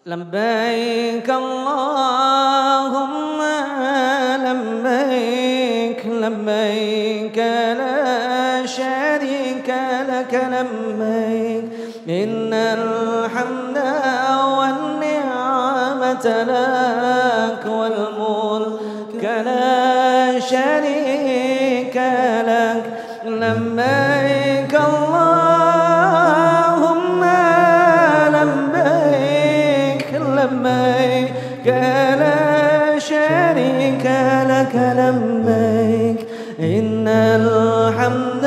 لبيك اللهم لبيك لبيك لا شريك لك لبيك إن الحمد والنعمة لك والملك لا شريك لك لبيك اللهم لبيك لبيك لا شريك لك لبيك إن الحمد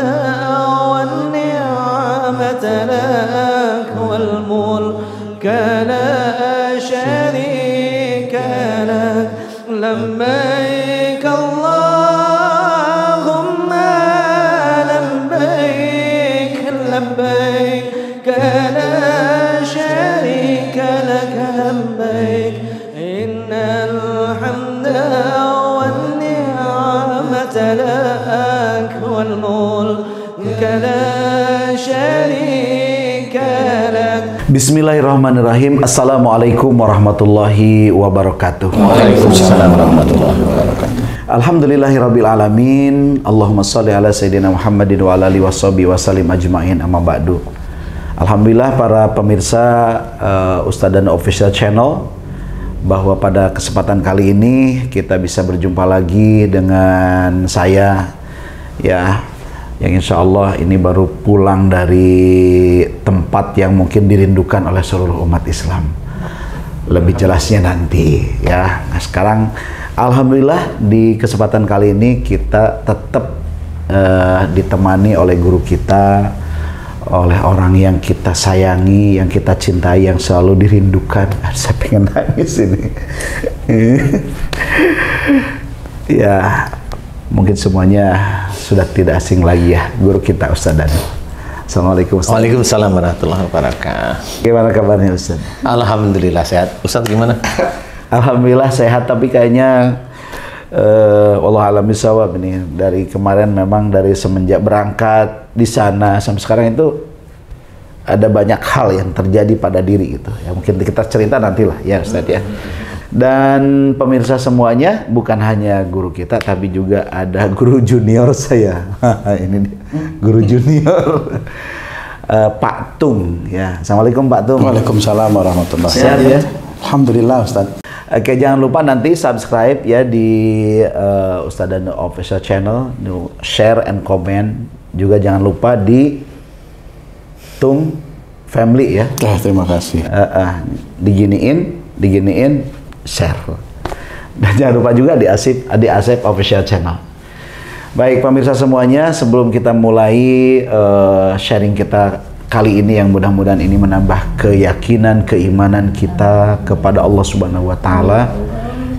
والنعمة لك والملك لا شريك لك لبيك اللهم لبيك لبيك لا شريك لك لبيك إن الحمد والنعمة لك والملك لا شريك لك. Bismillahirrahmanirrahim. Assalamualaikum warahmatullahi wabarakatuh. Waalaikumsalam warahmatullahi wabarakatuh. Alhamdulillahirabbil alamin. Allahumma shalli ala sayyidina Muhammadin wa ala alihi washabihi wasallim ajmain, amma ba'du. Alhamdulillah para pemirsa Ustadzan Official Channel, bahwa pada kesempatan kali ini kita bisa berjumpa lagi dengan saya, ya, yang insya Allah ini baru pulang dari tempat yang mungkin dirindukan oleh seluruh umat Islam. Lebih jelasnya nanti, ya. Nah, sekarang alhamdulillah di kesempatan kali ini kita tetap ditemani oleh guru kita, oleh orang yang kita sayangi, yang kita cintai, yang selalu dirindukan. Saya pengen nangis ini. Ya, mungkin semuanya sudah tidak asing lagi ya, guru kita Ustaz Danu. Assalamualaikum Ustaz. Waalaikumsalam warahmatullahi wabarakatuh. Gimana kabarnya Ustaz? Alhamdulillah sehat. Ustaz gimana? Alhamdulillah sehat, tapi kayaknya wallahu a'lam bishawab ini. Dari kemarin memang dari semenjak berangkat di sana sampai sekarang itu ada banyak hal yang terjadi pada diri gitu. Ya mungkin kita cerita nantilah ya Ustaz ya. Dan pemirsa semuanya, bukan hanya guru kita tapi juga ada guru junior saya. Ini dia, guru junior. Pak Tung ya. Assalamualaikum Pak Tung. Waalaikumsalam warahmatullahi wabarakatuh. Sehat ya? Alhamdulillah Ustaz. Oke, jangan lupa nanti subscribe ya di Ustadzan Official Channel, share and comment. Juga jangan lupa di Tung Family ya. Terima kasih. Diginiin, share. Dan jangan lupa juga di Asep Official Channel. Baik pemirsa semuanya, sebelum kita mulai sharing kita kali ini, yang mudah-mudahan ini menambah keyakinan, keimanan kita kepada Allah Subhanahu wa taala,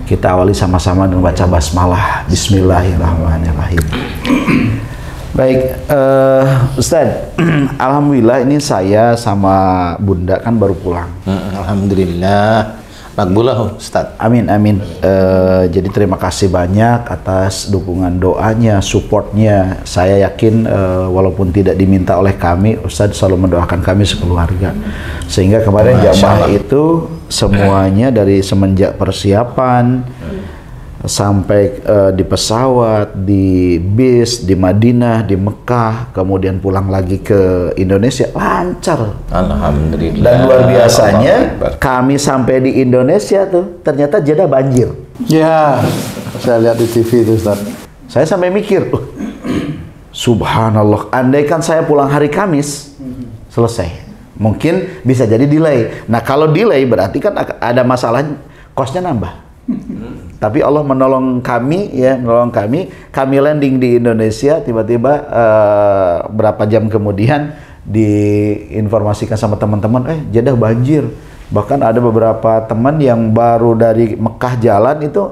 kita awali sama-sama dengan baca basmalah. Bismillahirrahmanirrahim. Baik, Ustadz, alhamdulillah ini saya sama Bunda kan baru pulang. Alhamdulillah. Makbulah Ustaz. Amin amin. Jadi terima kasih banyak atas dukungan doanya, supportnya. Saya yakin walaupun tidak diminta oleh kami, Ustadz selalu mendoakan kami sekeluarga. Sehingga kemarin jamaah itu semuanya dari semenjak persiapan sampai di pesawat, di bis, di Madinah, di Mekah, kemudian pulang lagi ke Indonesia lancar. Alhamdulillah. Dan luar biasanya kami sampai di Indonesia tuh ternyata Jeddah banjir. Ya, saya lihat di TV itu Ustaz. Saya sampai mikir, subhanallah, andaikan saya pulang hari Kamis, selesai. Mungkin bisa jadi delay. Nah kalau delay berarti kan ada masalah, kosnya nambah. Tapi Allah menolong kami ya, kami landing di Indonesia, tiba-tiba berapa jam kemudian diinformasikan sama teman-teman, Jeddah banjir. Bahkan ada beberapa teman yang baru dari Mekah jalan itu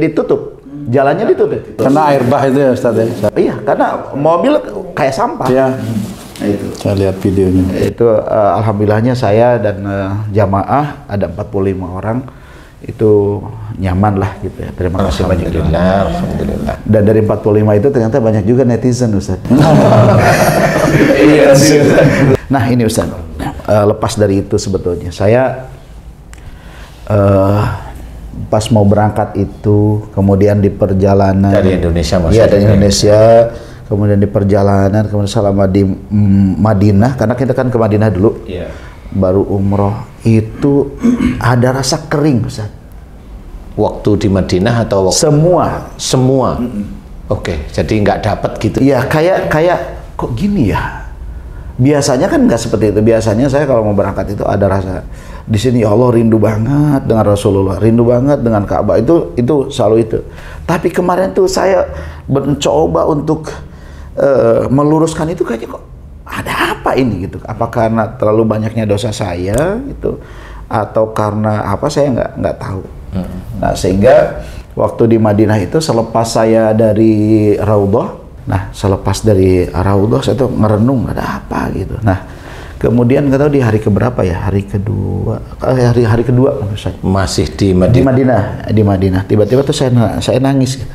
ditutup. Jalannya ditutup. Karena air bah itu ya Ustaz ya. Iya, karena mobil kayak sampah. Ya. Nah, itu. Saya lihat videonya. Itu alhamdulillahnya saya dan jamaah ada 45 orang itu nyaman lah gitu ya. Terima kasih banyak. Alhamdulillah. Dan dari 45 itu ternyata banyak juga netizen Ustaz. Iya sih. Nah ini Ustaz, lepas dari itu sebetulnya. Saya pas mau berangkat itu, kemudian di perjalanan Dari Indonesia maksudnya? Iya, dari Indonesia. Kemudian di perjalanan, kemudian selama di Madinah, karena kita kan ke Madinah dulu, baru umroh, itu ada rasa kering, Ustaz. Waktu di Madinah atau waktu? Semua. Oke, jadi nggak dapat gitu. Iya, kayak kok gini ya? Biasanya kan nggak seperti itu. Biasanya saya kalau mau berangkat itu ada rasa di sini, ya Allah, rindu banget dengan Rasulullah, rindu banget dengan Ka'bah, itu selalu itu. Tapi kemarin tuh saya mencoba untuk meluruskan itu, kayaknya kok ada apa ini gitu. Apa karena terlalu banyaknya dosa saya gitu, atau karena apa, saya nggak tahu. Nah, sehingga waktu di Madinah itu selepas saya dari Raudhah, selepas dari Raudhah saya tuh ngerenung ada apa gitu. Nah, kemudian nggak tahu di hari keberapa ya, hari kedua menurut saya. Masih di Madinah? Di Madinah. Tiba-tiba tuh saya nangis gitu.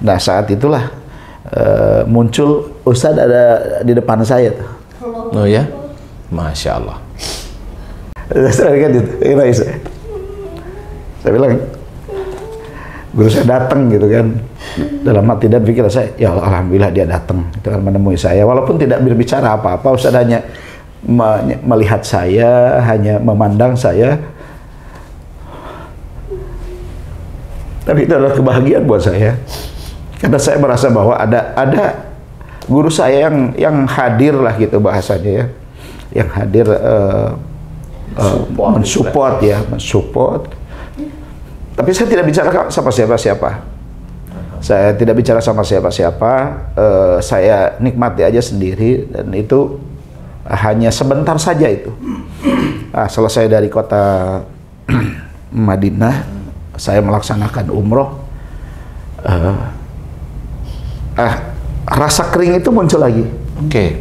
Nah, saat itulah muncul Ustadz ada di depan saya tuh. Oh ya? Masya Allah. Saya bilang, guru saya datang gitu kan. Dalam hati dan pikiran saya, ya Allah, alhamdulillah dia datang itu kan menemui saya, walaupun tidak berbicara apa-apa. Ustadz hanya melihat saya, hanya memandang saya, tapi itu adalah kebahagiaan buat saya, karena saya merasa bahwa ada guru saya yang hadir lah gitu bahasanya ya, yang hadir mensupport ya, mensupport. Tapi saya tidak bicara sama siapa-siapa. Saya tidak bicara sama siapa-siapa. Saya nikmati aja sendiri, dan itu hanya sebentar saja itu. Selesai dari kota Madinah, saya melaksanakan umroh. Rasa kering itu muncul lagi. Oke.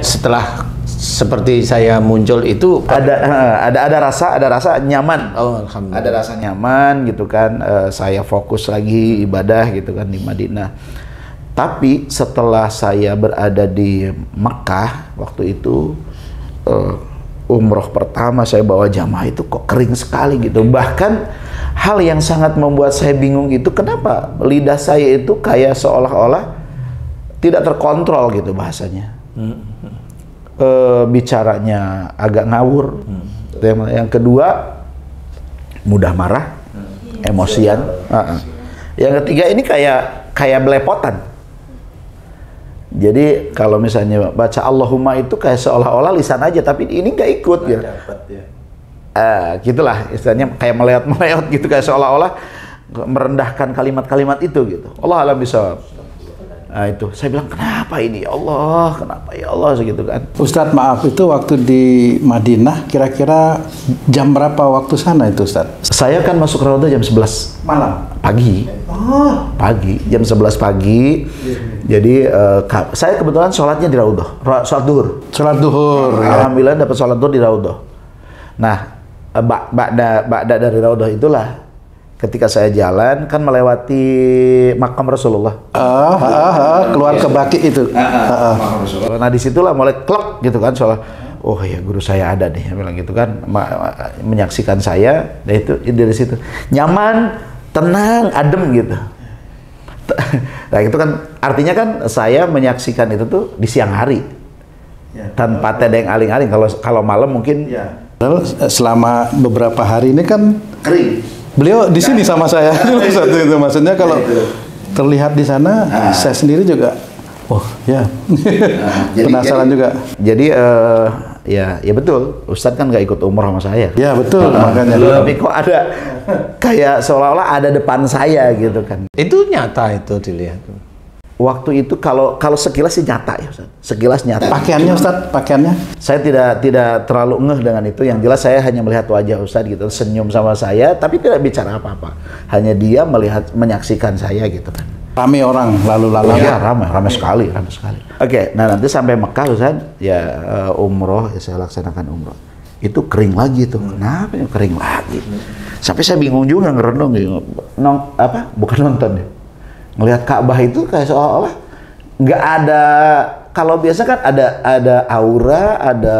Setelah seperti saya muncul itu ada rasa nyaman. Oh, alhamdulillah. Ada rasa nyaman gitu kan. Saya fokus lagi ibadah gitu kan di Madinah. Tapi setelah saya berada di Mekah waktu itu, umroh pertama saya bawa jamaah itu kok kering sekali gitu. Bahkan hal yang sangat membuat saya bingung itu, kenapa lidah saya itu kayak seolah-olah tidak terkontrol gitu bahasanya. Bicaranya agak ngawur. Yang kedua, mudah marah, emosian. Yang ketiga, ini kayak belepotan. Jadi kalau misalnya baca Allahumma itu kayak seolah-olah lisan aja, tapi ini nggak ikut ya. Gitulah istilahnya, kayak meleot-meleot gitu, kayak seolah-olah merendahkan kalimat-kalimat itu gitu. Allah alam bisa. Nah itu, saya bilang, kenapa ini ya Allah, kenapa ya Allah, segitu kan. Ustadz, maaf, itu waktu di Madinah kira-kira jam berapa waktu sana itu, Ustadz? Saya kan masuk Raudhah jam 11 malam, pagi. Pagi, jam 11 pagi. Jadi saya kebetulan sholatnya di Raudhah, sholat duhur. Sholat duhur. Alhamdulillah dapat sholat duhur di Raudhah. Nah, ba'da dari Raudhah itulah, ketika saya jalan kan melewati makam Rasulullah. Keluar ke Baqi itu. Nah disitulah mulai klek gitu kan, soal oh ya guru saya ada nih, bilang gitu kan, menyaksikan saya. Dan itu dari situ nyaman, tenang, adem gitu. Nah itu kan artinya kan saya menyaksikan itu tuh di siang hari, tanpa tedeng aling-aling. Kalau malam mungkin. Selama beberapa hari ini kan kering. Beliau di sini sama saya. Satu itu maksudnya, kalau terlihat di sana, saya sendiri juga, penasaran juga. Jadi ya betul, Ustadz kan nggak ikut umroh sama saya. Ya betul, makanya. Tapi kok ada kayak seolah-olah ada depan saya gitu kan. Itu nyata itu dilihat. Waktu itu kalau sekilas sih nyata ya Ustadz. Sekilas nyata. Pakaiannya Ustadz, pakaiannya? Saya tidak terlalu ngeh dengan itu. Yang jelas saya hanya melihat wajah Ustadz gitu, senyum sama saya, tapi tidak bicara apa-apa. Hanya dia menyaksikan saya gitu kan. Ramai orang lalu-lalang. Iya, ramai sekali. Oke, nah nanti sampai Mekah Ustadz, ya umroh, ya saya laksanakan umroh. Itu kering lagi tuh. Kenapa ya kering lagi? Sampai saya bingung juga ngerenung gitu. Bukan nonton ya. Ngelihat Ka'bah itu kayak seolah-olah nggak ada. Kalau biasa kan ada aura, ada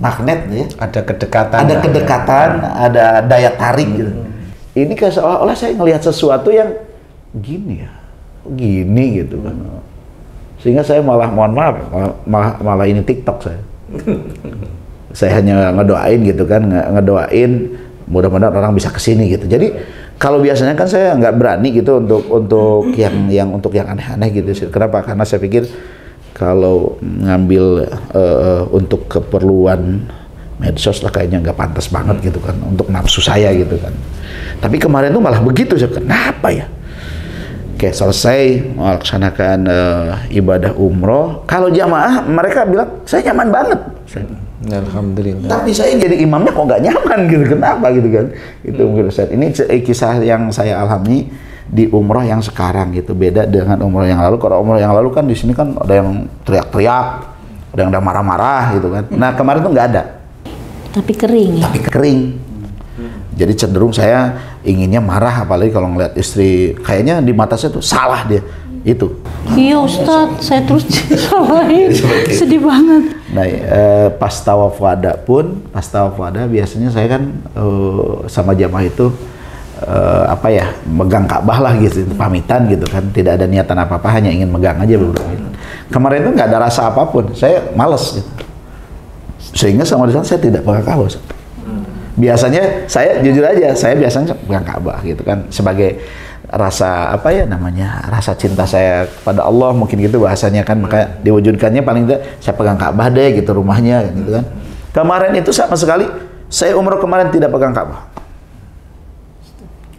magnet ya. Ada kedekatan. Ada kedekatan, ada daya tarik gitu. Ini kayak seolah-olah saya ngelihat sesuatu yang gini ya, gini gitu kan. Sehingga saya malah, mohon maaf, malah ini TikTok saya. Saya hanya ngedoain gitu kan, ngedoain mudah-mudahan orang bisa kesini gitu. Jadi kalau biasanya kan saya nggak berani gitu untuk yang aneh-aneh gitu. Kenapa? Karena saya pikir kalau ngambil untuk keperluan medsos lah kayaknya nggak pantas banget gitu kan, untuk nafsu saya gitu kan. Tapi kemarin tuh malah begitu, saya kenapa ya? Oke, selesai melaksanakan ibadah umroh. Kalau jamaah mereka bilang saya nyaman banget. Alhamdulillah. Tapi saya jadi imamnya kok nggak nyaman gitu, kenapa gitu kan? Itu mungkin Ustaz. Ini kisah yang saya alami di umroh yang sekarang gitu, beda dengan umroh yang lalu. Kalau umroh yang lalu kan di sini kan ada yang teriak-teriak, ada yang udah marah-marah gitu kan. Nah kemarin tuh nggak ada. Tapi kering ya? Tapi kering. Jadi cenderung saya inginnya marah, apalagi kalau ngeliat istri, kayaknya di mata saya tuh salah dia. Itu. Iya Ustadz, saya terus disalahin. Sedih banget. Nah, pas tawaf wada pun, biasanya saya kan sama jamaah itu megang Ka'bah lah gitu, pamitan gitu kan, tidak ada niatan apa-apa, hanya ingin megang aja beberapa. Kemarin itu nggak ada rasa apapun, saya males gitu. Sehingga sama di sana saya tidak pegang Ka'bah. Biasanya saya jujur aja, saya biasanya pegang Ka'bah gitu kan, sebagai rasa rasa cinta saya kepada Allah, mungkin gitu bahasanya kan, maka diwujudkannya paling tidak saya pegang Ka'bah deh gitu, rumahnya gitu kan. Kemarin itu sama sekali saya umroh kemarin tidak pegang Ka'bah,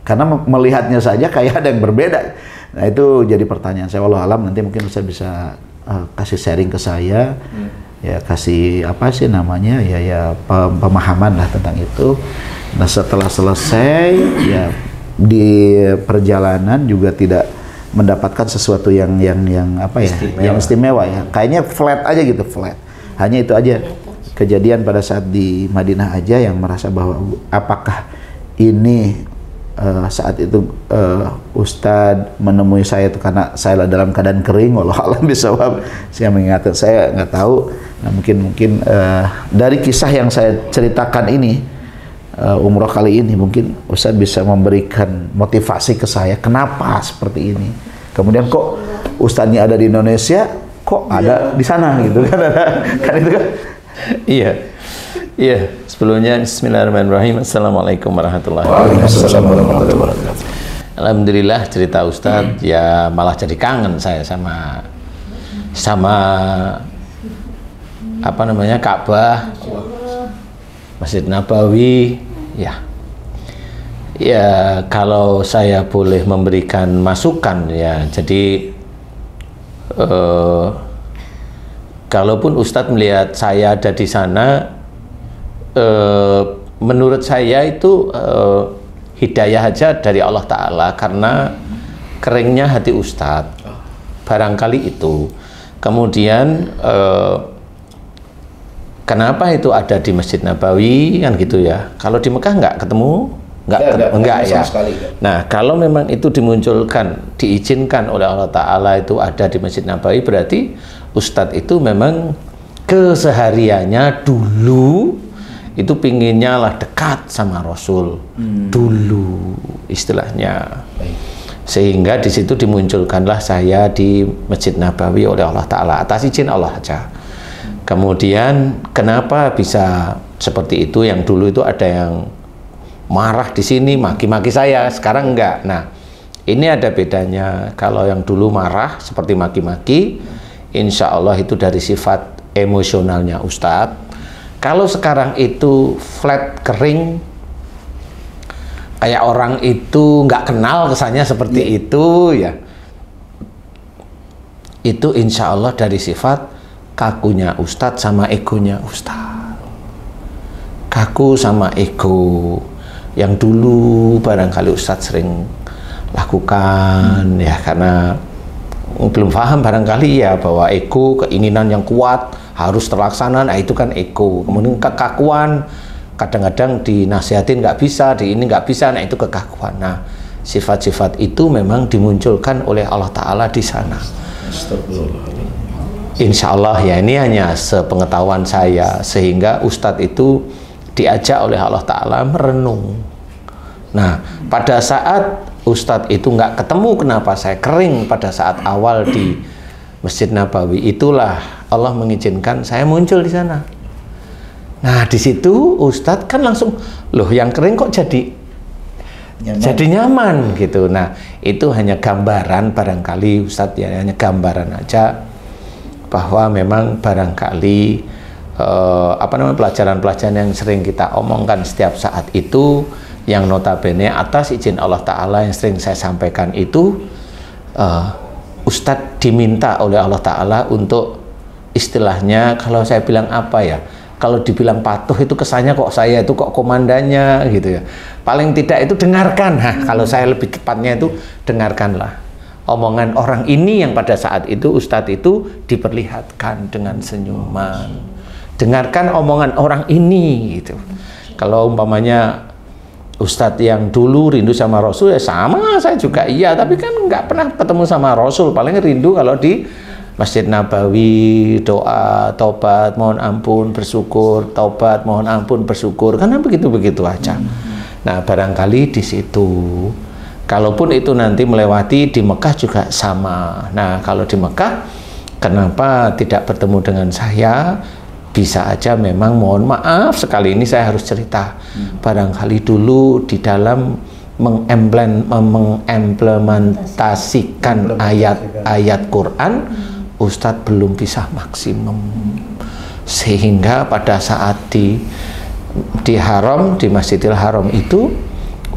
karena melihatnya saja kayak ada yang berbeda. Nah itu jadi pertanyaan saya, wallahu alam, nanti mungkin saya bisa kasih sharing ke saya, ya kasih pemahaman lah tentang itu. Nah setelah selesai ya di perjalanan juga tidak mendapatkan sesuatu yang istimewa ya, kayaknya flat aja gitu, flat, hanya itu aja. Kejadian pada saat di Madinah aja yang merasa bahwa apakah ini saat itu Ustadz menemui saya itu karena saya dalam keadaan kering, wallahu a'lam bishawab, saya mengingatkan, saya nggak tahu. Nah mungkin dari kisah yang saya ceritakan ini, umroh kali ini, mungkin Ustadz bisa memberikan motivasi ke saya kenapa seperti ini. Kemudian kok Ustadznya ada di Indonesia, kok ada di sana gitu kan? Kan itu kan? Iya. Sebelumnya Bismillahirrahmanirrahim. Assalamualaikum warahmatullahi wabarakatuh. Alhamdulillah, cerita Ustadz ya malah jadi kangen saya sama Ka'bah, Masjid Nabawi. Ya kalau saya boleh memberikan masukan ya, jadi kalaupun Ustadz melihat saya ada di sana, menurut saya itu hidayah aja dari Allah Ta'ala, karena keringnya hati Ustadz, barangkali itu. Kemudian kenapa itu ada di Masjid Nabawi kan gitu ya, kalau di Mekah nggak ketemu, enggak ya. Nah kalau memang itu dimunculkan, diizinkan oleh Allah Ta'ala itu ada di Masjid Nabawi, berarti Ustadz itu memang kesehariannya dulu itu pinginnya lah dekat sama Rasul dulu istilahnya. Sehingga di situ dimunculkanlah saya di Masjid Nabawi oleh Allah Ta'ala, atas izin Allah aja. Kemudian kenapa bisa seperti itu, yang dulu itu ada yang marah di sini, maki-maki saya, sekarang enggak. Nah ini ada bedanya. Kalau yang dulu marah seperti maki-maki, insya Allah itu dari sifat emosionalnya Ustadz. Kalau sekarang itu flat, kering, kayak orang itu nggak kenal, kesannya seperti itu ya, itu insya Allah dari sifat kakunya Ustadz sama egonya Ustadz. Kaku sama ego yang dulu barangkali Ustadz sering lakukan ya, karena belum paham barangkali ya, bahwa ego, keinginan yang kuat harus terlaksana, nah itu kan ego. Kemudian kekakuan, kadang-kadang dinasihatin nggak bisa, di ini nggak bisa, nah itu kekakuan. Nah sifat-sifat itu memang dimunculkan oleh Allah Ta'ala di sana. Insya Allah ya, ini hanya sepengetahuan saya, sehingga Ustadz itu diajak oleh Allah Ta'ala merenung. Nah, pada saat Ustadz itu nggak ketemu kenapa saya kering pada saat awal di Masjid Nabawi, itulah Allah mengizinkan saya muncul di sana. Nah, di situ Ustadz kan langsung, loh yang kering kok jadi nyaman gitu. Nah, itu hanya gambaran barangkali Ustadz ya, hanya gambaran aja bahwa memang barangkali pelajaran-pelajaran yang sering kita omongkan setiap saat itu, yang notabene atas izin Allah Ta'ala yang sering saya sampaikan itu, Ustadz diminta oleh Allah Ta'ala untuk istilahnya, kalau saya bilang apa ya, kalau dibilang patuh itu kesannya kok saya itu kok komandannya gitu ya. Paling tidak itu dengarkan. Nah, kalau saya lebih tepatnya itu dengarkanlah omongan orang ini yang pada saat itu Ustadz itu diperlihatkan dengan senyuman. Dengarkan omongan orang ini gitu. Kalau umpamanya Ustadz yang dulu rindu sama Rasul, ya sama saya juga iya, tapi kan nggak pernah ketemu sama Rasul. Paling rindu kalau di Masjid Nabawi, doa, taubat, mohon ampun, bersyukur, taubat, mohon ampun, bersyukur, karena begitu-begitu aja. Nah, barangkali di situ, kalaupun itu nanti melewati di Mekah juga sama. Nah, kalau di Mekah, kenapa tidak bertemu dengan saya? Bisa aja memang mohon maaf sekali ini saya harus cerita. Barangkali dulu di dalam mengimplementasikan ayat-ayat Quran, Ustadz belum bisa maksimum, sehingga pada saat di Haram, di Masjidil Haram itu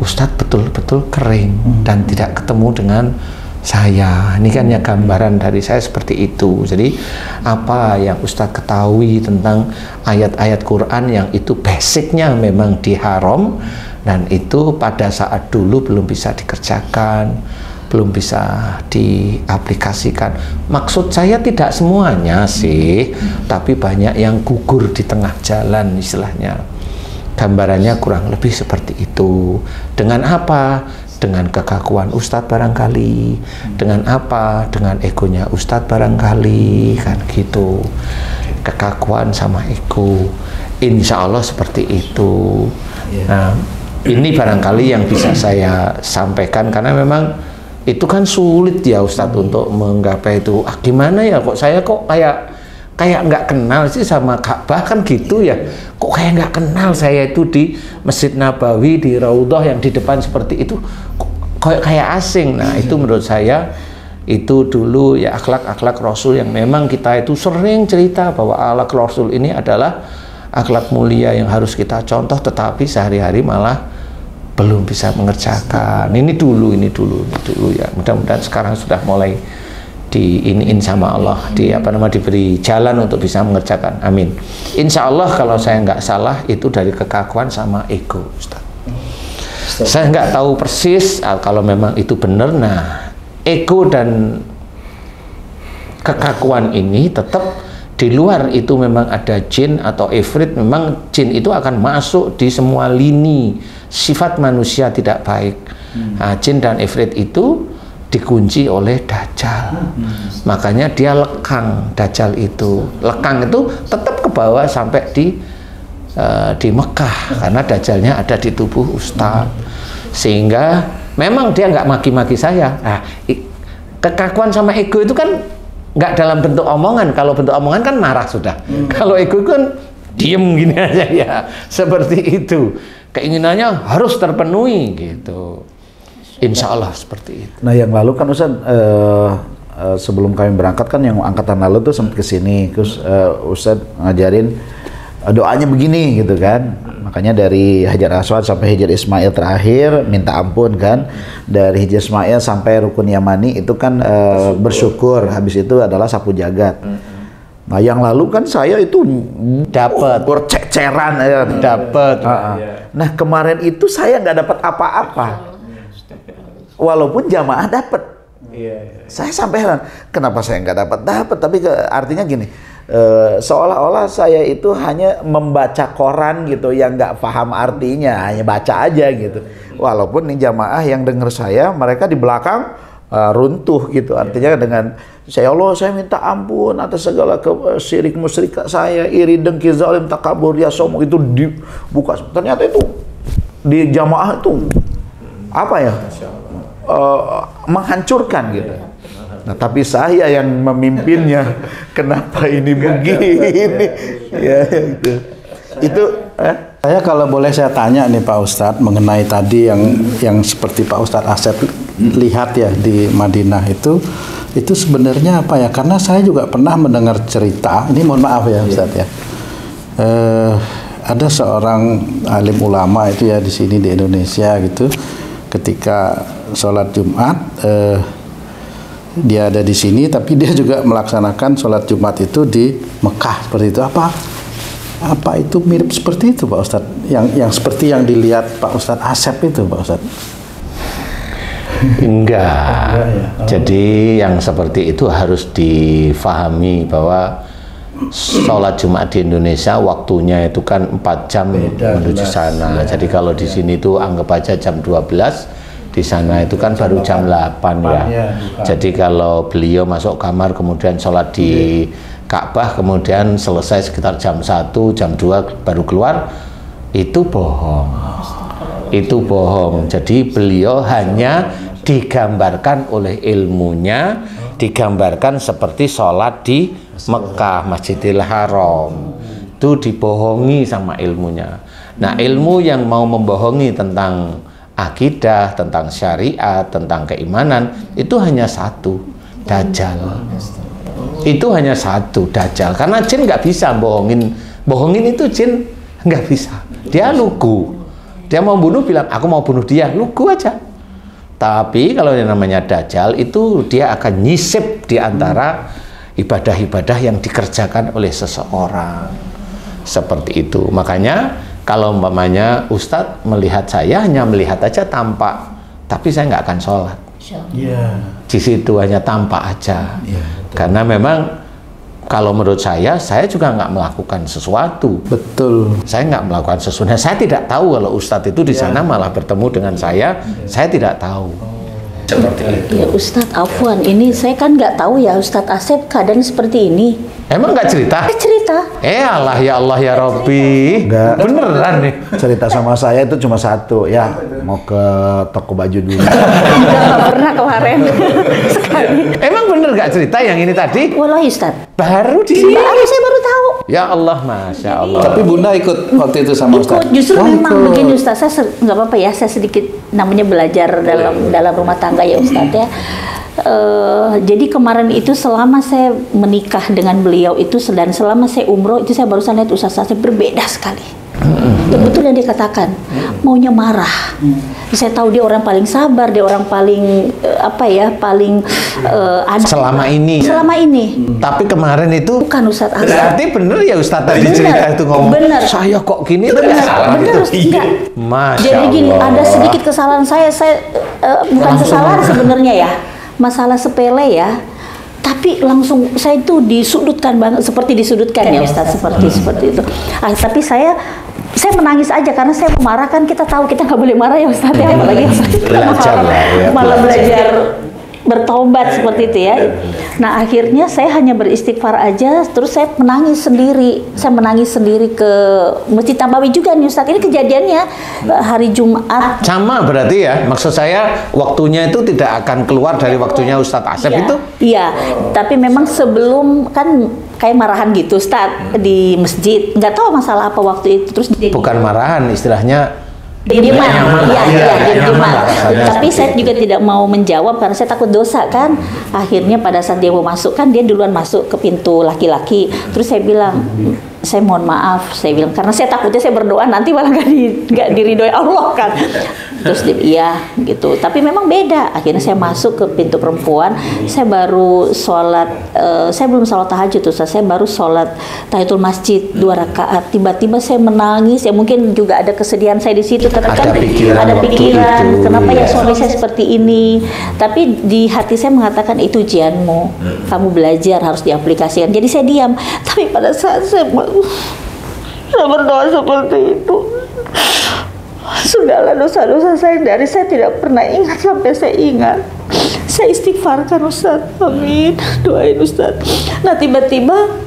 Ustadz betul-betul kering dan tidak ketemu dengan saya. Ini kan ya gambaran dari saya seperti itu. Jadi apa yang Ustadz ketahui tentang ayat-ayat Quran yang itu basicnya memang di Haram, dan itu pada saat dulu belum bisa dikerjakan, belum bisa diaplikasikan. Maksud saya tidak semuanya sih, tapi banyak yang gugur di tengah jalan istilahnya. Gambarannya kurang lebih seperti itu. Dengan apa? Dengan kekakuan Ustadz barangkali. Dengan apa? Dengan egonya Ustadz barangkali, kan gitu. Kekakuan sama ego. Insya Allah seperti itu. Nah, ini barangkali yang bisa saya sampaikan, karena memang itu kan sulit ya Ustadz untuk menggapai itu. Gimana ya, kok saya kok kayak nggak kenal sih sama Ka'bah, kan gitu ya. Kok kayak nggak kenal saya itu di Masjid Nabawi, di Raudhah yang di depan seperti itu, kok kayak asing. Nah, itu menurut saya itu dulu ya akhlak-akhlak Rasul yang memang kita itu sering cerita bahwa akhlak Rasul ini adalah akhlak mulia yang harus kita contoh, tetapi sehari-hari malah belum bisa mengerjakan. Ini dulu ya. Mudah-mudahan sekarang sudah mulai diiniin sama Allah, diberi jalan untuk bisa mengerjakan. Amin. Insya Allah kalau saya nggak salah itu dari kekakuan sama ego, Ustaz. Saya nggak tahu persis kalau memang itu benar. Nah, ego dan kekakuan ini tetap di luar itu memang ada jin atau ifrit. Memang jin itu akan masuk di semua lini sifat manusia tidak baik. Nah, jin dan ifrit itu dikunci oleh Dajjal. Makanya dia lekang, Dajjal itu. Lekang itu tetap ke bawah sampai di Mekah, karena Dajjalnya ada di tubuh Ustadz. Sehingga memang dia nggak maki-maki saya. Nah, kekakuan sama ego itu kan nggak dalam bentuk omongan. Kalau bentuk omongan kan marah sudah. Kalau ego kan diem gini aja ya. Seperti itu. Keinginannya harus terpenuhi gitu. Insya Allah seperti itu. Nah, yang lalu kan Ustaz, sebelum kami berangkat kan yang angkatan lalu tuh sempat kesini, terus Ustaz ngajarin doanya begini gitu kan. Makanya dari Hajar Aswad sampai Hajar Ismail terakhir minta ampun kan. Dari Hajar Ismail sampai Rukun Yamani itu kan bersyukur. Habis itu adalah sapu jagat. Nah, yang lalu kan saya itu dapat berceceran dapat. Nah, kemarin itu saya nggak dapat apa-apa. Walaupun jamaah dapat. Saya sampai heran, kenapa saya nggak dapat? Tapi artinya gini, seolah-olah saya itu hanya membaca koran gitu, yang nggak paham artinya, hanya baca aja gitu. Walaupun nih jamaah yang dengar saya, mereka di belakang runtuh gitu. Artinya dengan ya Allah saya minta ampun atas segala syirik musyrik saya, iri, dengki, zalim, takabur, ya sombong, itu dibuka. Ternyata itu di jamaah itu apa ya? Menghancurkan gitu. Nah, tapi saya yang memimpinnya, kenapa ini begini? Ya, gitu. Itu Saya kalau boleh saya tanya nih Pak Ustadz mengenai tadi yang seperti Pak Ustadz Asep lihat ya di Madinah itu sebenarnya apa ya? Karena saya juga pernah mendengar cerita, ini mohon maaf ya Ustadz ya. Ada seorang alim ulama itu ya di sini di Indonesia gitu, ketika sholat Jumat dia ada di sini, tapi dia juga melaksanakan sholat Jumat itu di Mekah seperti itu. Apa itu mirip seperti itu Pak Ustadz? Yang seperti yang dilihat Pak Ustadz Asep itu Pak Ustadz? Enggak. Jadi yang seperti itu harus difahami bahwa sholat Jumat di Indonesia waktunya itu kan 4 jam menuju sana. Jadi kalau di sini itu anggap aja jam 12. Di sana itu kan baru jam 8 ya. Jadi kalau beliau masuk kamar kemudian sholat di Ka'bah kemudian selesai sekitar jam 1, jam 2 baru keluar, itu bohong. Itu bohong. Jadi beliau hanya digambarkan oleh ilmunya, digambarkan seperti sholat di Mekah, Masjidil Haram. Itu dibohongi sama ilmunya. Nah, ilmu yang mau membohongi tentang akidah, tentang syariat, tentang keimanan, itu hanya satu, Dajjal. Itu hanya satu, Dajjal. Karena jin nggak bisa bohongin itu jin nggak bisa. Dia lugu. Dia mau bunuh bilang, aku mau bunuh dia, lugu aja. Tapi kalau yang namanya Dajjal itu dia akan nyisip di antara ibadah-ibadah yang dikerjakan oleh seseorang. Seperti itu. Makanya kalau umpamanya Ustadz melihat saya hanya melihat aja tampak, tapi saya nggak akan sholat. Di situ hanya tampak aja. Karena memang kalau menurut saya juga nggak melakukan sesuatu. Betul. Saya nggak melakukan sesuatu. Nah, saya tidak tahu kalau Ustadz itu di sana malah bertemu dengan saya tidak tahu. Seperti itu. Ya Ustadz, afwan, ini saya kan nggak tahu ya Ustadz Asep keadaan seperti ini. Emang nggak cerita? Cerita. Allah ya Robbi. Enggak. Beneran nih. cerita sama saya itu cuma satu, ya mau ke toko baju dulu. Nggak pernah kemarin. Sekali. Emang bener nggak cerita yang ini tadi? Wallahi Ustadz. Baru di sini. Saya baru tahu. Ya Allah, Masya Allah. Tapi Bunda ikut waktu itu sama Ustadz? Justru memang ikut. begini Ustadz, saya nggak apa-apa ya, saya sedikit namanya belajar dalam rumah tangga ya Ustadz ya. Jadi kemarin itu selama saya menikah dengan beliau itu dan selama saya umroh itu saya barusan lihat Ustadz saya berbeda sekali. Betul yang dia katakan, maunya marah. Saya tahu dia orang paling sabar, dia orang paling paling adil. Selama ini. Tapi kemarin itu Bukan Ustadz Asep. berarti bener ya Ustadz tadi Bener. cerita itu ngomong. Bener. Saya kok gini Benar, gitu. enggak. Masya Jadi gini, Allah. ada sedikit kesalahan saya bukan kesalahan sebenarnya ya, masalah sepele ya. Tapi langsung saya itu disudutkan banget, seperti disudutkan ya Ustadz, seperti itu. Tapi saya menangis aja karena saya marah, kan kita tahu kita nggak boleh marah ya Ustadz ya, apalagi Belajar lah ya, malah belajar bertobat seperti itu ya. Nah akhirnya saya hanya beristighfar aja, terus saya menangis sendiri ke Masjid Nabawi juga nih Ustadz. Ini kejadiannya hari Jumat. Sama berarti ya, maksud saya waktunya itu tidak akan keluar dari waktunya Ustadz Asep itu. Iya, tapi memang sebelum kan kayak marahan gitu Ustadz di masjid, nggak tahu masalah apa waktu itu, terus Bukan marahan, istilahnya Diam-diaman, Iya, diam-diaman. rasanya Tapi seperti saya juga tidak mau menjawab karena saya takut dosa kan. Akhirnya pada saat dia mau masuk kan dia duluan masuk ke pintu laki-laki. Terus saya bilang, saya mohon maaf, saya bilang karena saya takutnya saya berdoa nanti malah nggak diridhoi Allah kan. Terus dia iya gitu. Tapi memang beda. Akhirnya saya masuk ke pintu perempuan. Saya baru sholat, saya belum sholat tahajud tuh. Saya baru sholat tahiyatul masjid 2 rakaat. Tiba-tiba saya menangis. Ya mungkin juga ada kesedihan saya di situ. Tapi kan ada pikiran. Kenapa ya suami saya seperti ini? Tapi di hati saya mengatakan itu ujianmu. Kamu belajar harus diaplikasikan. Jadi saya diam. Tapi pada saat saya berdoa seperti itu, Sudahlah, dosa-dosa saya dari saya tidak pernah ingat sampai saya ingat. Saya istighfarkan Ustaz. Amin. Doain Ustaz. Nah, tiba-tiba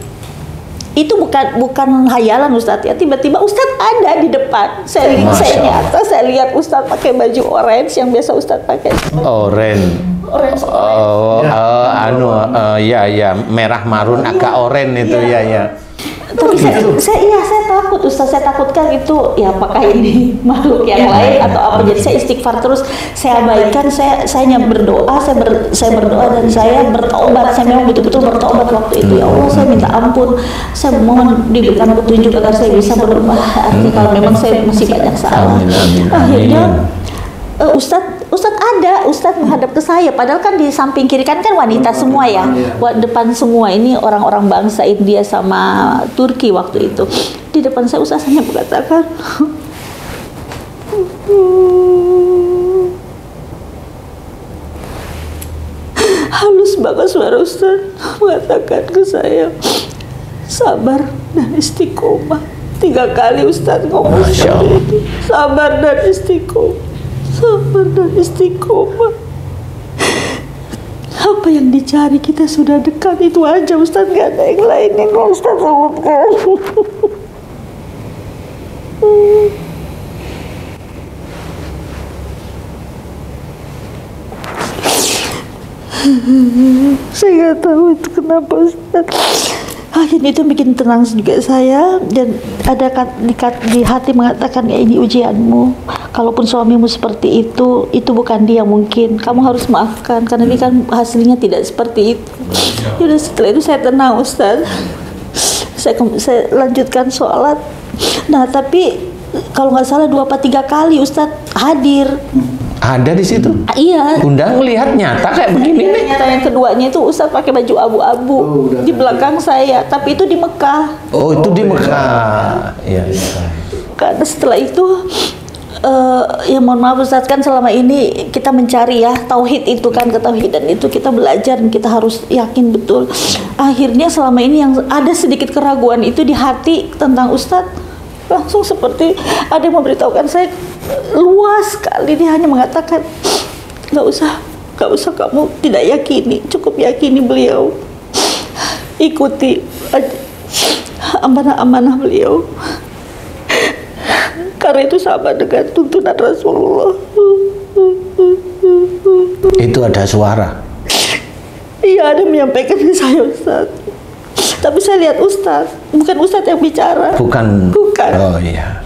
itu bukan hayalan Ustaz ya. Tiba-tiba Ustaz ada di depan. Saya nyata, saya lihat Ustaz pakai baju orange yang biasa Ustaz pakai. Orange. Ya, merah marun agak orange itu ya. Tapi saya takut Ustaz, saya takutkan itu ya apakah ini makhluk yang lain atau apa. Jadi saya istighfar terus, saya abaikan, saya hanya berdoa, saya berdoa dan saya bertobat. Saya memang betul-betul bertobat waktu itu. Ya Allah, saya minta ampun, saya mohon diberikan petunjuk agar saya bisa berubah hati kalau memang saya masih banyak salah. Akhirnya Ustaz menghadap ke saya, padahal kan di samping kiri kan wanita semua ya, depan semua ini orang-orang bangsa India sama Turki waktu itu. Di depan saya Ustaz hanya mengatakan, halus banget suara Ustaz mengatakan ke saya, sabar dan istiqomah. 3 kali Ustaz ngomong seperti itu, sabar dan istiqomah. Sabar dan istiqomah. Apa yang dicari kita sudah dekat, itu aja Ustaz, nggak ada yang lain yang Ustaz sebutkan. Saya nggak tahu itu kenapa Ustaz. Akhirnya itu bikin tenang juga saya, dan ada di hati mengatakan, ya ini ujianmu. Kalaupun suamimu seperti itu bukan dia mungkin. Kamu harus maafkan karena ini kan hasilnya tidak seperti itu. Yaudah, setelah itu saya tenang Ustaz. Saya lanjutkan sholat. Nah tapi kalau nggak salah 2 atau 3 kali Ustaz hadir. Ada di situ? Iya. Bunda melihat nyata kayak begini nih. Nyata yang keduanya itu Ustaz pakai baju abu-abu di belakang saya, tapi itu di Mekah. Oh, itu di Mekah. Iya. Karena setelah itu ya mohon maaf Ustaz, kan selama ini kita mencari ya tauhid itu kan, ketauhidan itu kita belajar dan kita harus yakin betul. Akhirnya selama ini yang ada sedikit keraguan itu di hati tentang Ustaz, langsung seperti ada yang memberitahukan saya luas sekali. Dia hanya mengatakan, nggak usah kamu tidak yakini, cukup yakini beliau, ikuti amanah-amanah beliau, karena itu sama dengan tuntunan Rasulullah. Itu ada suara? Iya, ada menyampaikan ke saya Ustaz. Tapi saya lihat Ustaz, bukan Ustaz yang bicara. Bukan. Oh iya.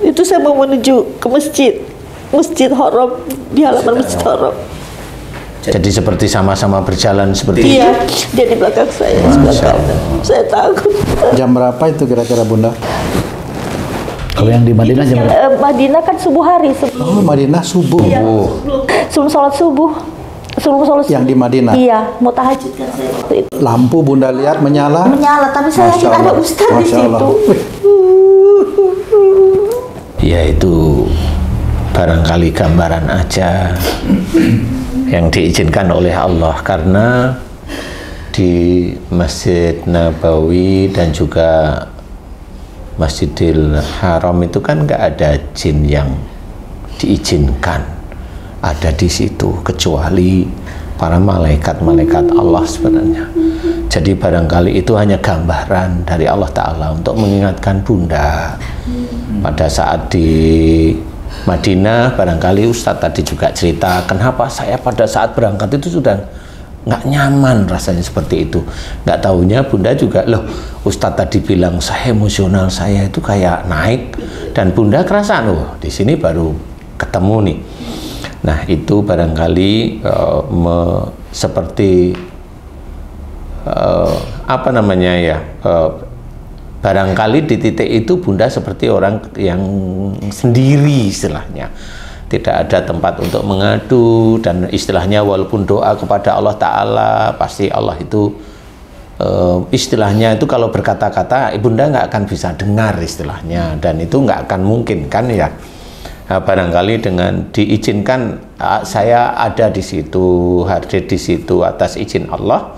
Itu saya mau menuju ke Masjid Haram, di halaman Masjid Haram. Jadi seperti sama-sama berjalan seperti Iya, itu? dia di belakang saya. Saya takut. Jam berapa itu kira-kira Bunda? Kalau yang di Madinah jam berapa? Madinah kan subuh hari. Oh, Madinah subuh. Iya, sebelum sholat subuh. Yang di Madinah? Iya, mau tahajud kan saya waktu itu. Lampu Bunda lihat menyala? Menyala, tapi saya yakin ada Ustaz di situ. Ya itu barangkali gambaran aja yang diizinkan oleh Allah, karena di Masjid Nabawi dan juga Masjidil Haram itu kan nggak ada jin yang diizinkan ada di situ kecuali para malaikat-malaikat Allah sebenarnya. Jadi barangkali itu hanya gambaran dari Allah Ta'ala untuk mengingatkan Bunda pada saat di Madinah. Barangkali Ustadz tadi juga cerita kenapa saya pada saat berangkat itu sudah nggak nyaman rasanya seperti itu. Nggak tahunya Bunda juga, loh Ustadz tadi bilang saya emosional saya itu kayak naik, dan Bunda kerasa loh di sini baru ketemu nih. Nah itu barangkali seperti apa namanya ya, barangkali di titik itu Bunda seperti orang yang sendiri istilahnya, tidak ada tempat untuk mengadu, dan istilahnya walaupun doa kepada Allah Ta'ala pasti Allah itu istilahnya itu kalau berkata-kata Bunda nggak akan bisa dengar istilahnya, dan itu nggak akan mungkin kan ya. Nah, barangkali dengan diizinkan saya ada di situ, hadir di situ atas izin Allah,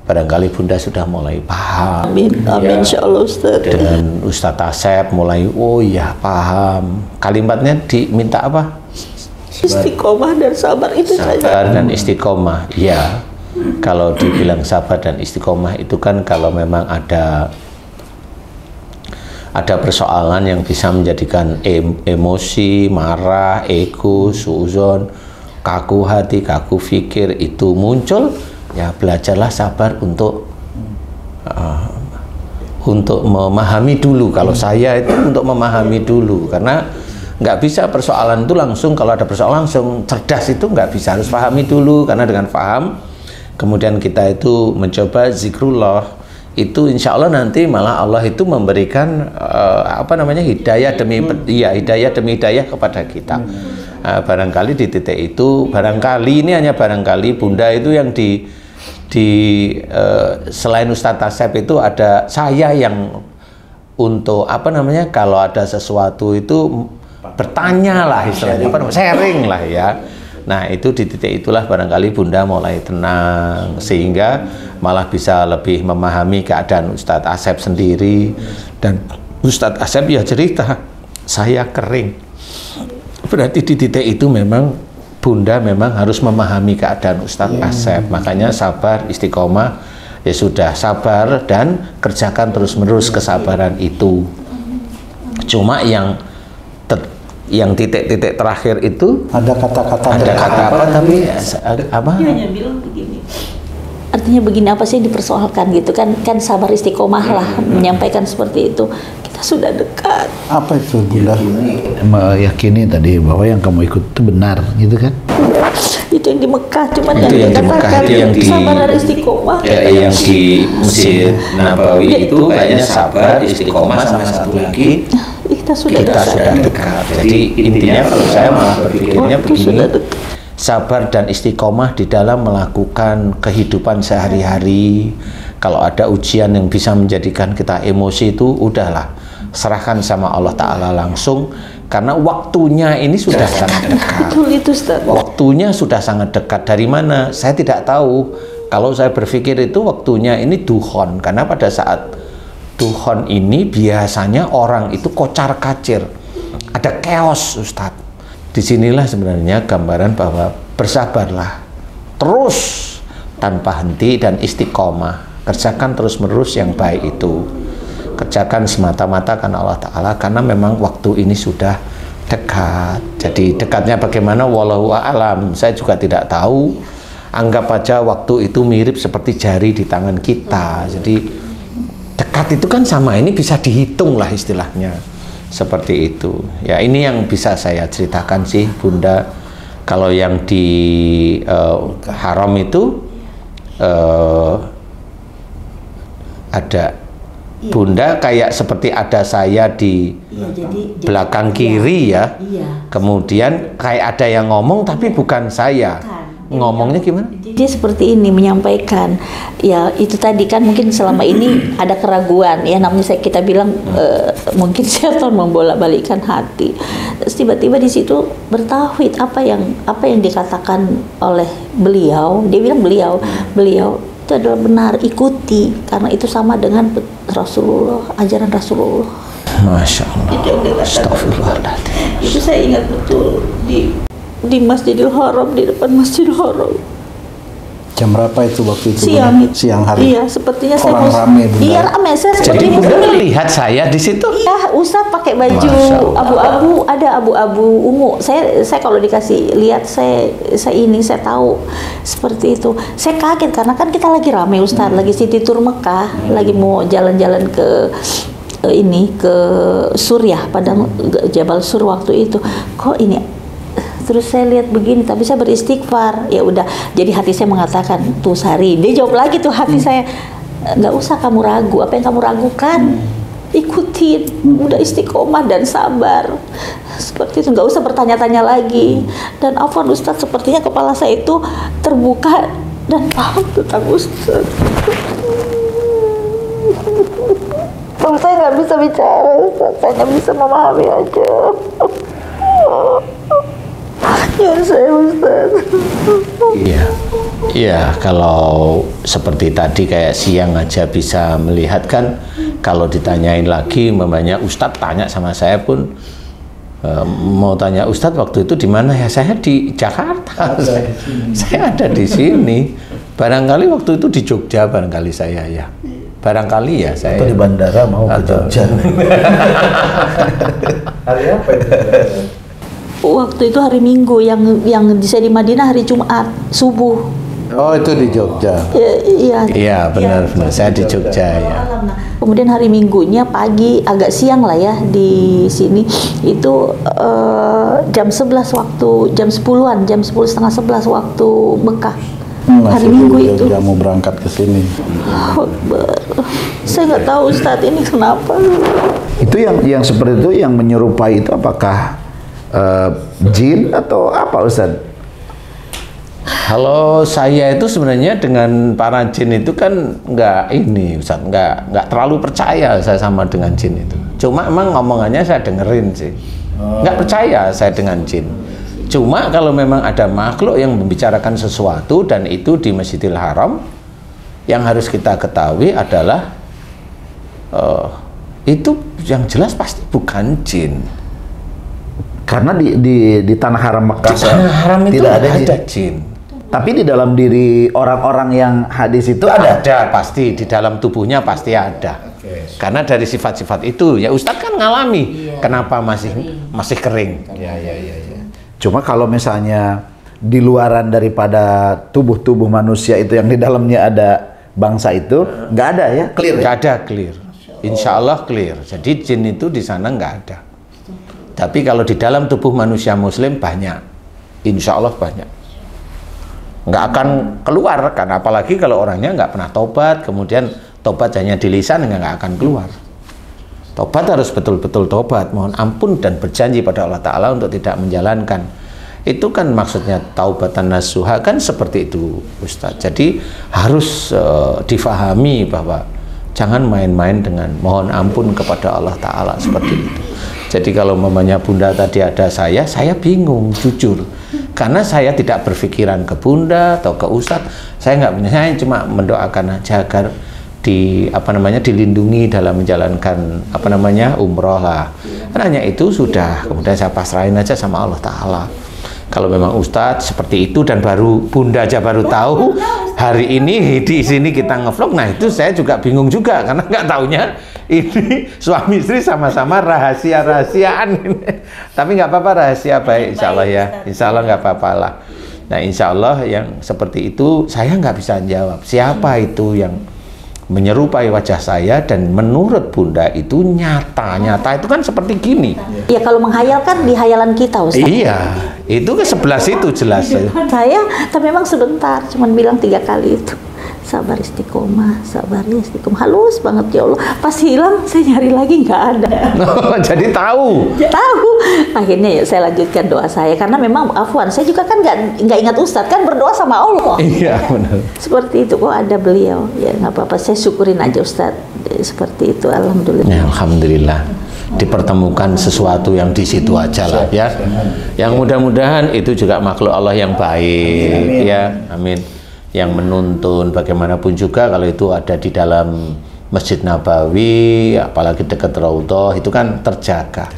barangkali Bunda sudah mulai paham. Amin, amin, insya Allah Ustaz. Dan Ustadz Asep mulai, oh iya paham. Kalimatnya diminta apa? Istiqomah dan sabar itu saja. Sabar dan istiqomah, ya. Kalau dibilang sabar dan istiqomah itu kan kalau memang ada persoalan yang bisa menjadikan emosi, marah, ego, suuzon, kaku hati, kaku fikir itu muncul, ya belajarlah sabar untuk memahami dulu. Kalau saya itu untuk memahami dulu, karena nggak bisa persoalan itu langsung, kalau ada persoalan langsung cerdas itu nggak bisa, harus pahami dulu, karena dengan paham kemudian kita itu mencoba zikrullah, itu insya Allah nanti malah Allah itu memberikan hidayah demi hidayah kepada kita. Barangkali di titik itu, barangkali ini hanya barangkali Bunda itu yang selain Ustadz Asep itu ada saya yang untuk kalau ada sesuatu itu bertanya lah istilahnya, sharing lah ya. Nah itu di titik itulah barangkali Bunda mulai tenang, sehingga malah bisa lebih memahami keadaan Ustadz Asep sendiri. Dan Ustadz Asep ya cerita, saya kering. Berarti di titik itu memang Bunda memang harus memahami keadaan Ustadz Asep. Makanya sabar, istiqomah, ya sudah sabar dan kerjakan terus-menerus kesabaran itu. Cuma yang titik-titik terakhir itu ada kata-kata apa tapi apa? Dia hanya bilang begini. Artinya begini, apa sih yang dipersoalkan gitu kan sabar istiqomah lah, menyampaikan seperti itu. Kita sudah dekat. Apa itu Bunda? Meyakini tadi bahwa yang kamu ikut itu benar gitu kan? Itu yang di Mekah, cuman Itu yang di Mekah, itu yang di sabar dan istiqomah. Ya, yang di Masjid Nabawi itu kayaknya sabar, istiqomah, sama satu lagi kita sudah dekat. Jadi intinya kalau saya malah berpikirnya begini, sabar dan istiqomah di dalam melakukan kehidupan sehari-hari. Kalau ada ujian yang bisa menjadikan kita emosi itu udahlah, serahkan sama Allah Ta'ala langsung, karena waktunya ini sudah sangat dekat. Betul itu Ustaz. Waktunya sudah sangat dekat. Dari mana? Saya tidak tahu. Kalau saya berpikir itu waktunya ini duhon, karena pada saat duhon ini biasanya orang itu kocar kacir, ada chaos Ustadz. Disinilah sebenarnya gambaran bahwa bersabarlah terus tanpa henti dan istiqomah, kerjakan terus menerus yang baik itu, kerjakan semata-mata karena Allah Ta'ala, karena memang waktu ini sudah dekat. Jadi dekatnya bagaimana wallahu a'lam, saya juga tidak tahu. Anggap aja waktu itu mirip seperti jari di tangan kita. Jadi dekat itu kan sama, ini bisa dihitung lah istilahnya, seperti itu ya. Ini yang bisa saya ceritakan sih Bunda. Kalau yang di haram itu ada Bunda kayak seperti ada saya di belakang kiri ya. Kemudian kayak ada yang ngomong tapi bukan saya. Ngomongnya gimana? Dia seperti ini menyampaikan, ya itu tadi kan mungkin selama ini ada keraguan ya, namanya kita bilang mungkin setan membolak-balikkan hati. Terus tiba-tiba di situ bertauhid apa yang dikatakan oleh beliau. Dia bilang beliau itu adalah benar, ikuti, karena itu sama dengan Rasulullah, ajaran Rasulullah. Masya Allah. Astagfirullahaladzim. Itu saya ingat betul di Masjidil Haram, di depan Masjidil Haram. Jam berapa itu waktu itu? Siang hari. Iya, sepertinya orang ramai. Iya, ramai. Saya jadi Bunda lihat saya di situ. Iya, Ustaz pakai baju abu-abu, ada abu-abu ungu. Saya kalau dikasih lihat saya tahu seperti itu. Saya kaget karena kan kita lagi ramai Ustaz, lagi City Tour Mekah, lagi mau jalan-jalan ke Suriah, pada Jabal Sur waktu itu. Kok ini? Terus saya lihat begini, tapi saya beristighfar. Ya udah, jadi hati saya mengatakan, tuh Sari, dia jawab lagi tuh hati saya, nggak usah kamu ragu, apa yang kamu ragukan, ikutin, udah istiqomah dan sabar. Seperti itu, nggak usah bertanya-tanya lagi. Dan afwan Ustaz, sepertinya kepala saya itu terbuka dan paham tentang Ustaz. Saya nggak bisa bicara, Ustaz, saya hanya bisa memahami aja. Ya saya Ustaz. Iya. Iya, kalau seperti tadi kayak siang aja bisa melihat kan, kalau ditanyain lagi, mamanya Ustadz tanya sama saya pun, mau tanya Ustadz waktu itu di mana ya? Saya di Jakarta. Saya ada di sini. Barangkali waktu itu di Jogja, barangkali saya ya. Barangkali ya saya. Atau di bandara mau ke Jogja. Hari apa itu? Waktu itu hari Minggu, yang saya di Madinah hari Jumat subuh. Oh, itu di Jogja. Iya. Iya, benar. Saya di Jogja ya. Kemudian hari Minggunya pagi, agak siang lah ya di sini. Itu jam 11 waktu, jam 10-an, jam 10 setengah 11 waktu Mekah. Hari Minggu itu. Jogja mau berangkat ke sini. Saya nggak tahu Ustadz ini kenapa. Itu yang seperti itu, yang menyerupai itu apakah jin atau apa Ustaz? Kalau saya itu sebenarnya dengan para jin itu kan nggak ini Ustaz, nggak terlalu percaya saya sama dengan jin itu. Cuma emang ngomongannya saya dengerin sih, nggak percaya saya dengan jin. Cuma kalau memang ada makhluk yang membicarakan sesuatu dan itu di Masjidil Haram, yang harus kita ketahui adalah itu yang jelas pasti bukan jin. Karena di tanah haram Mekah Di tanah haram itu tidak ada jin. Tapi di dalam diri orang-orang yang hadis itu ada. Ada pasti, di dalam tubuhnya pasti ada. Karena dari sifat-sifat itu ya Ustadz kan ngalami. Kenapa masih kering? Ya. Cuma kalau misalnya di luaran daripada tubuh-tubuh manusia itu yang di dalamnya ada bangsa itu, nggak ada ya? Clear. Nggak ada, clear. Insya Allah clear. Jadi jin itu di sana nggak ada. Tapi kalau di dalam tubuh manusia muslim banyak. Insya Allah banyak. Nggak akan keluar kan, apalagi kalau orangnya nggak pernah tobat, kemudian tobat hanya di lisan, nggak akan keluar. Tobat harus betul-betul tobat, mohon ampun dan berjanji pada Allah Ta'ala untuk tidak menjalankan. Itu kan maksudnya taubatan nasuha kan seperti itu Ustadz. Jadi harus difahami bahwa jangan main-main dengan mohon ampun kepada Allah Ta'ala seperti itu. Jadi kalau mamanya Bunda tadi ada saya bingung jujur. Karena saya tidak berpikiran ke Bunda atau ke Ustadz. Saya nggak punya, saya cuma mendoakan aja agar dilindungi dalam menjalankan umroh lah. Hanya itu sudah. Kemudian saya pasrahin aja sama Allah Ta'ala. Kalau memang Ustadz seperti itu dan baru Bunda aja baru tahu hari ini di sini kita ngevlog, nah itu saya juga bingung juga karena nggak taunya ini suami istri sama-sama rahasia-rahasiaan. Tapi nggak apa-apa, rahasia baik insya Allah ya, insya Allah nggak apa-apa lah. Nah insya Allah yang seperti itu saya nggak bisa jawab siapa itu yang menyerupai wajah saya dan menurut Bunda itu nyata itu kan seperti gini. Ya kalau menghayal kan di hayalan kita Ustaz. Iya, itu ke sebelah situ jelas. Saya tapi memang sebentar, cuman bilang 3 kali itu. Sabar istiqomah, halus banget ya Allah. Pas hilang saya nyari lagi nggak ada. Jadi tahu. Akhirnya ya saya lanjutkan doa saya karena memang afwan saya juga kan nggak ingat Ustadz kan berdoa sama Allah. Iya benar. Seperti itu kok ada beliau ya nggak apa-apa saya syukurin aja Ustadz seperti itu alhamdulillah. Ya, alhamdulillah dipertemukan sesuatu yang di situ aja lah ya. Yang mudah-mudahan itu juga makhluk Allah yang baik ya. Amin. Yang menuntun bagaimanapun juga kalau itu ada di dalam Masjid Nabawi apalagi dekat Raudhah itu kan terjaga.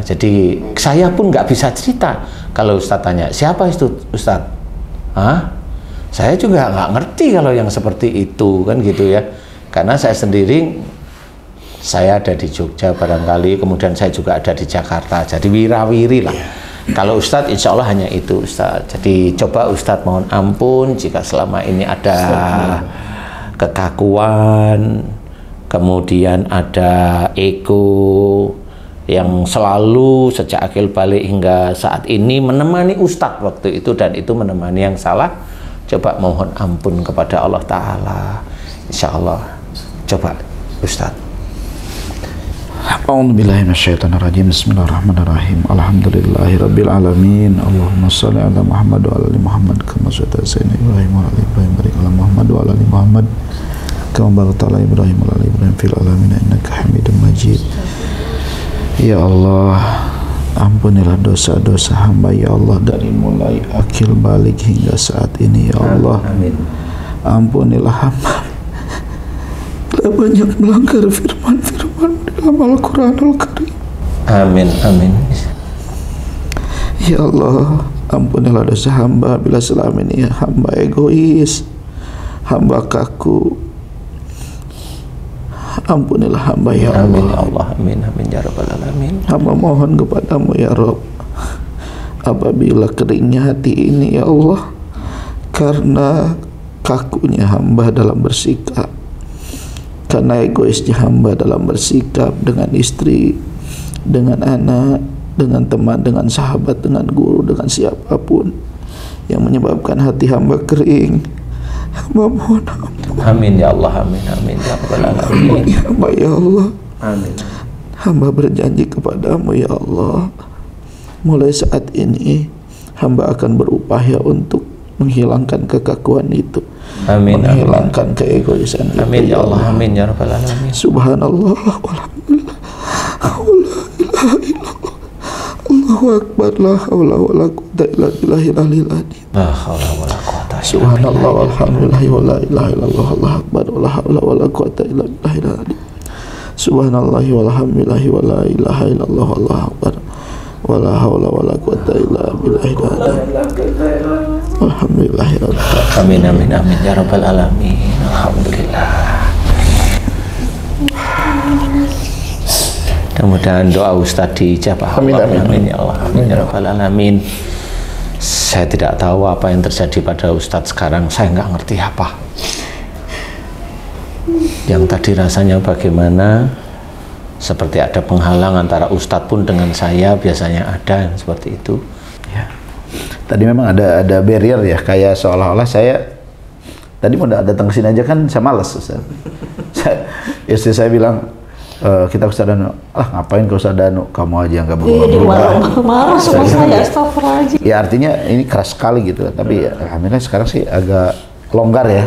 Jadi saya pun nggak bisa cerita kalau Ustadz tanya siapa itu Ustadz, saya juga nggak ngerti kalau yang seperti itu kan gitu ya, karena saya sendiri saya ada di Jogja barangkali, kemudian saya juga ada di Jakarta, jadi wirawiri lah. Kalau Ustadz insya Allah hanya itu Ustadz. Jadi coba Ustadz mohon ampun jika selama ini ada kekakuan, kemudian ada ego yang selalu sejak akil balik hingga saat ini menemani Ustadz waktu itu dan itu menemani yang salah. Coba mohon ampun kepada Allah Ta'ala. Insya Allah. Coba Ustadz. A'udzubillahi minasyaitonirrajim. Bismillahirrahmanirrahim. Alhamdulillahirabbil alamin. Allahumma shalli ala Muhammad wa ala ali Muhammad kama shallaita ala Ibrahim wa ala ali Ibrahim barik ala Muhammad wa ala ali Muhammad kama barakta ala Ibrahim wa ala ali Ibrahim fil alamin innaka Hamidum Majid. Ya Allah, Ampunilah dosa-dosa hamba ya Allah, dari mulai akil balik hingga saat ini ya Allah. Amin. Ampunilah hamba telah banyak melanggar firman-firman dalam Al-Quranul Karim. Amin. Amin. Ya Allah, ampunilah dosa hamba bila selama ini hamba egois, hamba kaku. Ampunilah hamba ya Allah. Amin ya Allah. Amin. Amin ya Rabbal Alamin. Hamba mohon kepadamu ya Rabb, apabila keringnya hati ini ya Allah, karena kakunya hamba dalam bersikap, karena egoisnya hamba dalam bersikap dengan istri, dengan anak, dengan teman, dengan sahabat, dengan guru, dengan siapapun yang menyebabkan hati hamba kering, hamba mohon ampun. Amin ya Allah. Amin. Amin ya Rabbal Alamin. Hamba ya Allah, Amin. hamba berjanji kepadamu ya Allah, mulai saat ini hamba akan berupaya untuk menghilangkan kekakuan itu, Amin. menghilangkan keegoisan itu. Amin ya Allah. Amin ya Rabbal Alamin. Subhanallah walhamdulillah wala ilaha illallah Allahu akbar la haula wala quwwata illa billahil aliyil azim. La haula wala quwwata illa Subhanallah walhamdulillah wala ilaha illallah Allahu akbar wala haula wala quwwata illa billahil azim. Subhanallah walhamdulillah wala ilaha illallah Allahu akbar wala haula wala quwwata illa billahil azim. Alhamdulillah ya Rabb. Amin. Amin. Amin ya Rabbal Alamin. Alhamdulillah. Mudah-mudahan doa Ustadz dijabah. Amin, amin. Amin ya Allah. Amin ya Rabbal Alamin. Saya tidak tahu apa yang terjadi pada Ustadz sekarang. Saya nggak ngerti apa. Yang tadi rasanya bagaimana, seperti ada penghalang antara Ustadz pun dengan saya, biasanya ada yang seperti itu. Ya. Tadi memang ada barrier ya, kayak seolah-olah saya tadi mau datang ke sini aja kan saya malas, Ustaz. Istri saya bilang, kita ke Ustaz Danu, ngapain ke Ustaz Danu, kamu aja yang gak berubah. Marah sama saya, astagfirullahaladzim. Ya artinya ini keras sekali gitu, tapi ya, alhamdulillah sekarang sih agak longgar ya.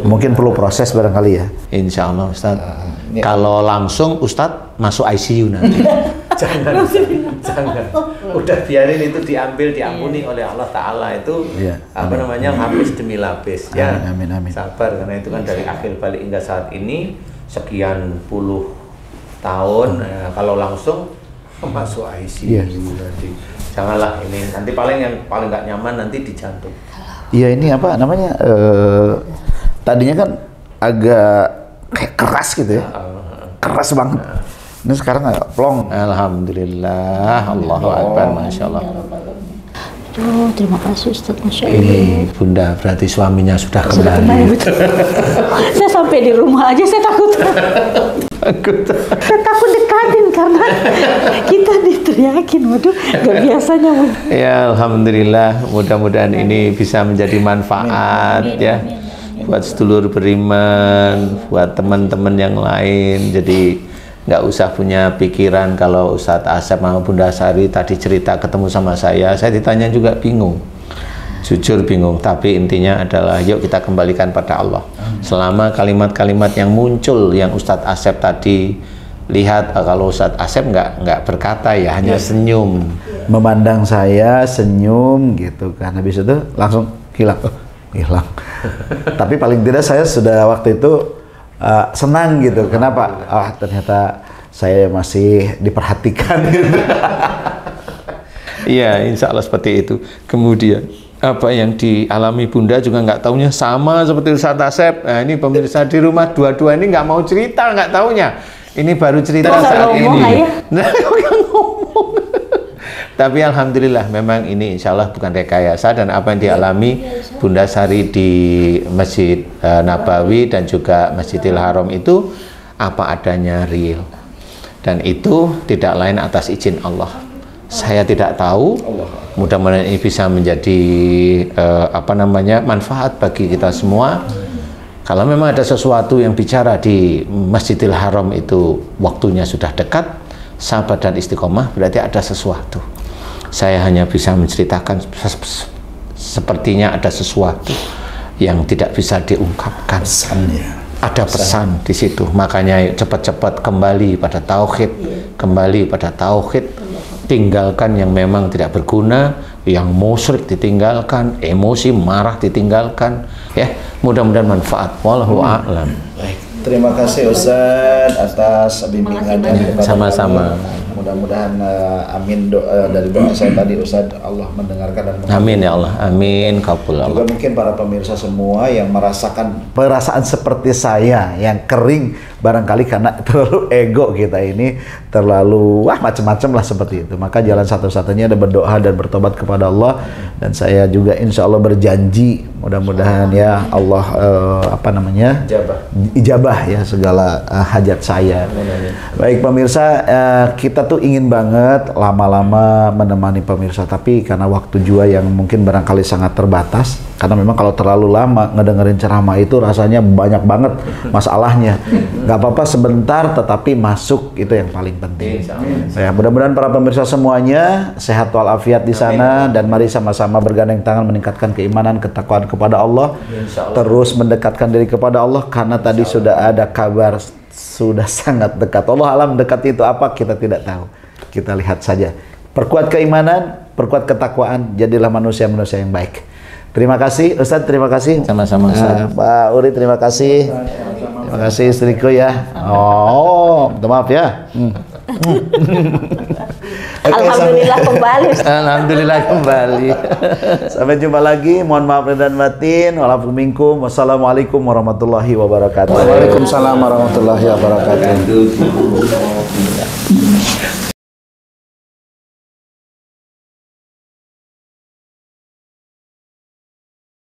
Mungkin perlu proses barangkali ya. Insya Allah Ustadz. Kalau langsung Ustadz masuk ICU nanti. Jangan. Udah biarin itu diambil, diampuni oleh Allah Ta'ala itu. Ya, lapis demi lapis. Ya. Amin, amin. Sabar, karena itu kan dari akhir balik hingga saat ini sekian puluh tahun. Kalau langsung masuk ICU nanti. Janganlah ini. Nanti yang paling nggak nyaman nanti di jantung. Iya, ini apa namanya? Tadinya kan agak kayak keras gitu ya. Keras banget. Ini sekarang agak plong. Alhamdulillah. Allahu Akbar. Masya Allah. Aduh, terima kasih Ustaz, Masya Allah. Ini Bunda berarti suaminya sudah kembali. Betul. Saya sampai di rumah aja saya takut. Saya takut dekatin karena kita diteriakin. Waduh, gak biasanya. Ya Alhamdulillah, mudah-mudahan ini bisa menjadi manfaat ya buat sedulur beriman, buat teman-teman yang lain. Jadi nggak usah punya pikiran kalau Ustadz Asep sama Bunda Sari tadi cerita ketemu sama saya ditanya juga bingung, jujur bingung. Tapi intinya adalah yuk kita kembalikan pada Allah. Selama kalimat-kalimat yang muncul yang Ustadz Asep tadi lihat, kalau Ustadz Asep nggak berkata ya, hanya senyum, memandang saya, senyum gitu kan, habis itu langsung hilang. Tapi paling tidak saya sudah waktu itu senang gitu. Kenapa? Ternyata saya masih diperhatikan gitu. Iya, insya Allah seperti itu. Kemudian apa yang dialami Bunda juga nggak taunya sama seperti Ustadz Asep. Nah, ini pemirsa di rumah dua-dua ini nggak mau cerita, nggak taunya. Ini baru cerita saat ini. Nah, ngomong. Tapi alhamdulillah memang ini insya Allah bukan rekayasa, dan apa yang dialami Bunda Sari di Masjid Nabawi dan juga Masjidil Haram itu apa adanya, real. Dan itu tidak lain atas izin Allah. Saya tidak tahu, mudah-mudahan ini bisa menjadi manfaat bagi kita semua. Kalau memang ada sesuatu yang bicara di Masjidil Haram itu waktunya sudah dekat, sabar dan istiqomah, berarti ada sesuatu. Saya hanya bisa menceritakan sepertinya ada sesuatu yang tidak bisa diungkapkan. Ada pesan di situ. Makanya cepat-cepat kembali pada tauhid, kembali pada tauhid. tinggalkan yang memang tidak berguna, yang musyrik ditinggalkan, emosi marah ditinggalkan, ya. Mudah-mudahan manfaat. Wallahu a'lam. Baik, terima kasih Ustaz atas bimbingannya. Sama-sama. Mudah-mudahan amin doa dari doa saya tadi Ustaz, Allah mendengarkan dan mengampuni. Amin ya Allah. Amin. Kabul Juga Allah. mungkin para pemirsa semua yang merasakan perasaan seperti saya yang kering barangkali karena terlalu ego kita ini, terlalu macam-macam lah seperti itu. Maka jalan satu-satunya ada berdoa dan bertobat kepada Allah, dan saya juga insya Allah berjanji mudah-mudahan ya Allah ijabah ya segala hajat saya. Baik pemirsa, kita tuh ingin banget lama-lama menemani pemirsa, tapi karena waktu juga yang mungkin barangkali sangat terbatas, karena memang kalau terlalu lama ngedengerin ceramah itu rasanya banyak banget masalahnya. Gak apa-apa sebentar, tetapi masuk itu yang paling penting. Ya, mudah-mudahan para pemirsa semuanya sehat walafiat di sana, dan mari sama-sama bergandeng tangan meningkatkan keimanan, ketakwaan kepada Allah, terus mendekatkan diri kepada Allah, karena tadi sudah ada kabar sudah sangat dekat. Allah alam dekat itu apa kita tidak tahu. Kita lihat saja. Perkuat keimanan, perkuat ketakwaan, jadilah manusia-manusia yang baik. Terima kasih Ustadz, terima kasih. Sama-sama Ustaz. Pak Uri, terima kasih. Terima kasih istriku ya. Minta maaf ya. Alhamdulillah kembali. Alhamdulillah kembali. Sampai jumpa lagi. Mohon maaf dan batin. Wassalamualaikum warahmatullahi wabarakatuh. Waalaikumsalam warahmatullahi wabarakatuh.